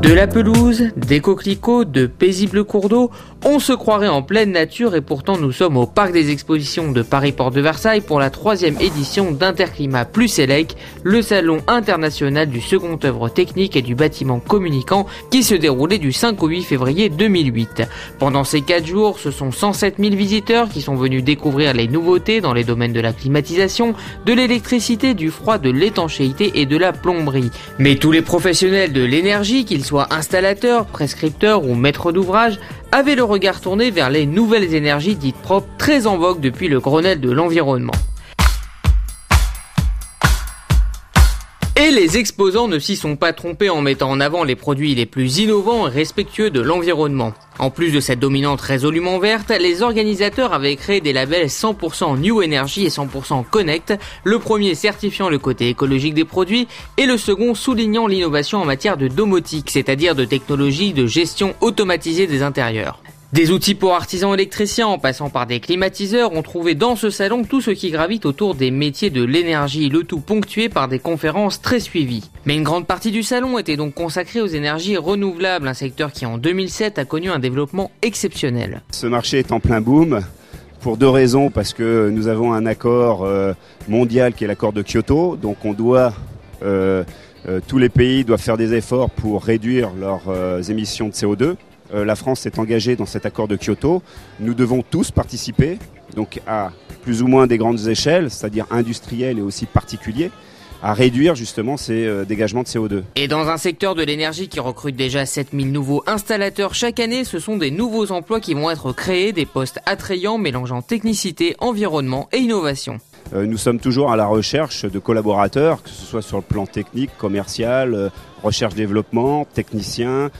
De la pelouse, des coquelicots, de paisibles cours d'eau, on se croirait en pleine nature et pourtant nous sommes au Parc des Expositions de Paris-Porte de Versailles pour la 3e édition d'Interclimat plus ELEC, le salon international du second œuvre technique et du bâtiment communicant qui se déroulait du 5 au 8 février 2008. Pendant ces 4 jours, ce sont 107 000 visiteurs qui sont venus découvrir les nouveautés dans les domaines de la climatisation, de l'électricité, du froid, de l'étanchéité et de la plomberie. Mais tous les professionnels de l'énergie, qu'ils soient installateurs, prescripteurs ou maîtres d'ouvrage, avaient le regard tourné vers les nouvelles énergies dites propres, très en vogue depuis le Grenelle de l'environnement. Et les exposants ne s'y sont pas trompés en mettant en avant les produits les plus innovants et respectueux de l'environnement. En plus de cette dominante résolument verte, les organisateurs avaient créé des labels 100% New Energy et 100% Connect, le premier certifiant le côté écologique des produits et le second soulignant l'innovation en matière de domotique, c'est-à-dire de technologie de gestion automatisée des intérieurs. Des outils pour artisans électriciens en passant par des climatiseurs ont trouvé dans ce salon tout ce qui gravite autour des métiers de l'énergie, le tout ponctué par des conférences très suivies. Mais une grande partie du salon était donc consacrée aux énergies renouvelables, un secteur qui en 2007 a connu un développement exceptionnel. Ce marché est en plein boom pour 2 raisons, parce que nous avons un accord mondial qui est l'accord de Kyoto, donc on doit... tous les pays doivent faire des efforts pour réduire leurs émissions de CO2. La France s'est engagée dans cet accord de Kyoto. Nous devons tous participer, donc à plus ou moins des grandes échelles, c'est-à-dire industrielles et aussi particuliers, à réduire justement ces dégagements de CO2. Et dans un secteur de l'énergie qui recrute déjà 7000 nouveaux installateurs chaque année, ce sont des nouveaux emplois qui vont être créés, des postes attrayants mélangeant technicité, environnement et innovation. Nous sommes toujours à la recherche de collaborateurs, que ce soit sur le plan technique, commercial, recherche-développement, technicien,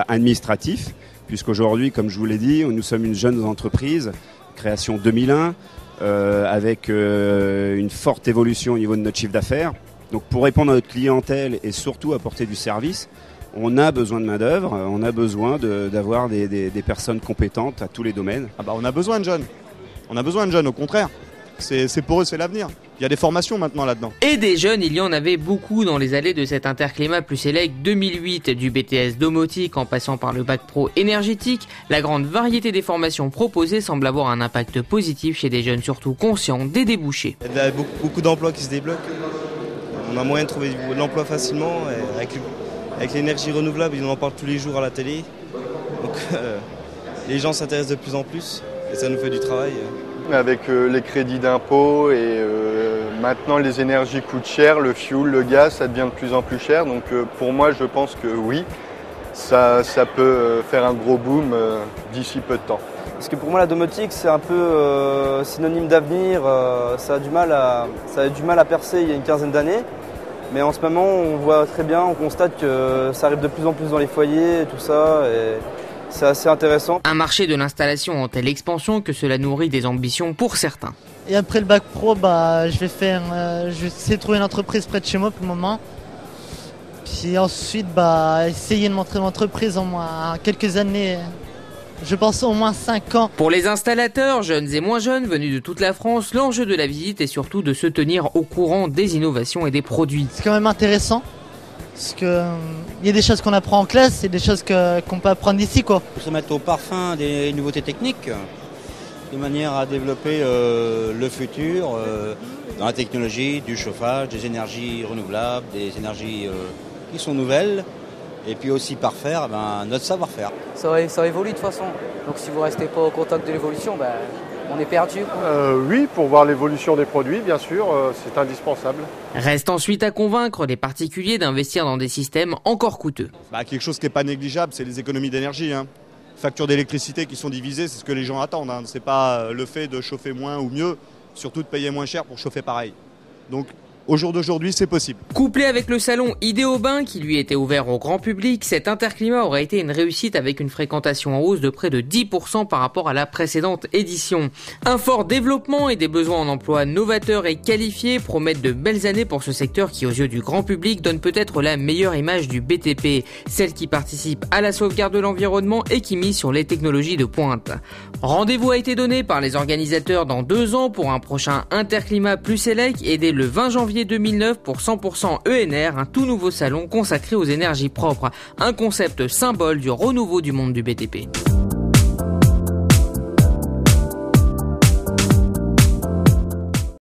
administratif, puisqu'aujourd'hui, comme je vous l'ai dit, nous sommes une jeune entreprise, création 2001, avec une forte évolution au niveau de notre chiffre d'affaires. Donc pour répondre à notre clientèle et surtout apporter du service, on a besoin de main-d'œuvre, on a besoin d'avoir des personnes compétentes à tous les domaines. On a besoin de jeunes. On a besoin de jeunes, au contraire. C'est pour eux, c'est l'avenir. Il y a des formations maintenant là-dedans. Et des jeunes, il y en avait beaucoup dans les allées de cet Interclimat plus ELEC 2008, du BTS domotique en passant par le bac pro énergétique. La grande variété des formations proposées semble avoir un impact positif chez des jeunes surtout conscients des débouchés. Il y a beaucoup d'emplois qui se débloquent. On a moyen de trouver de l'emploi facilement. Et avec l'énergie renouvelable, ils en parlent tous les jours à la télé. Donc les gens s'intéressent de plus en plus et ça nous fait du travail. Avec les crédits d'impôt et maintenant les énergies coûtent cher, le fuel, le gaz, ça devient de plus en plus cher. Donc pour moi, je pense que oui, ça peut faire un gros boom d'ici peu de temps. Parce que pour moi, la domotique, c'est un peu synonyme d'avenir. Ça a du mal à percer il y a une quinzaine d'années. Mais en ce moment, on voit très bien, on constate que ça arrive de plus en plus dans les foyers et tout ça. Et c'est assez intéressant. Un marché de l'installation en telle expansion que cela nourrit des ambitions pour certains. Et après le bac pro, je vais essayer de trouver une entreprise près de chez moi pour le moment. Puis ensuite, essayer de montrer l'entreprise en moins quelques années. Je pense au moins 5 ans. Pour les installateurs, jeunes et moins jeunes, venus de toute la France, l'enjeu de la visite est surtout de se tenir au courant des innovations et des produits. C'est quand même intéressant. Parce que y a des choses qu'on apprend en classe et des choses qu'on peut apprendre ici, quoi. Se mettre au parfum des nouveautés techniques, de manière à développer le futur dans la technologie, du chauffage, des énergies renouvelables, des énergies qui sont nouvelles, et puis aussi parfaire notre savoir-faire. Ça évolue de toute façon, donc si vous ne restez pas au contact de l'évolution, on est perdu. Oui, pour voir l'évolution des produits, bien sûr, c'est indispensable. Reste ensuite à convaincre les particuliers d'investir dans des systèmes encore coûteux. Quelque chose qui n'est pas négligeable, c'est les économies d'énergie. Factures d'électricité qui sont divisées, c'est ce que les gens attendent. C'est pas le fait de chauffer moins ou mieux, surtout de payer moins cher pour chauffer pareil. Donc au jour d'aujourd'hui, c'est possible. Couplé avec le salon Idéobain qui lui était ouvert au grand public, cet Interclimat aurait été une réussite avec une fréquentation en hausse de près de 10% par rapport à la précédente édition. Un fort développement et des besoins en emploi novateurs et qualifiés promettent de belles années pour ce secteur qui, aux yeux du grand public, donne peut-être la meilleure image du BTP, celle qui participe à la sauvegarde de l'environnement et qui mise sur les technologies de pointe. Rendez-vous a été donné par les organisateurs dans 2 ans pour un prochain Interclimat plus ELEC et dès le 20 janvier janvier 2009 pour 100% ENR, un tout nouveau salon consacré aux énergies propres, un concept symbole du renouveau du monde du BTP.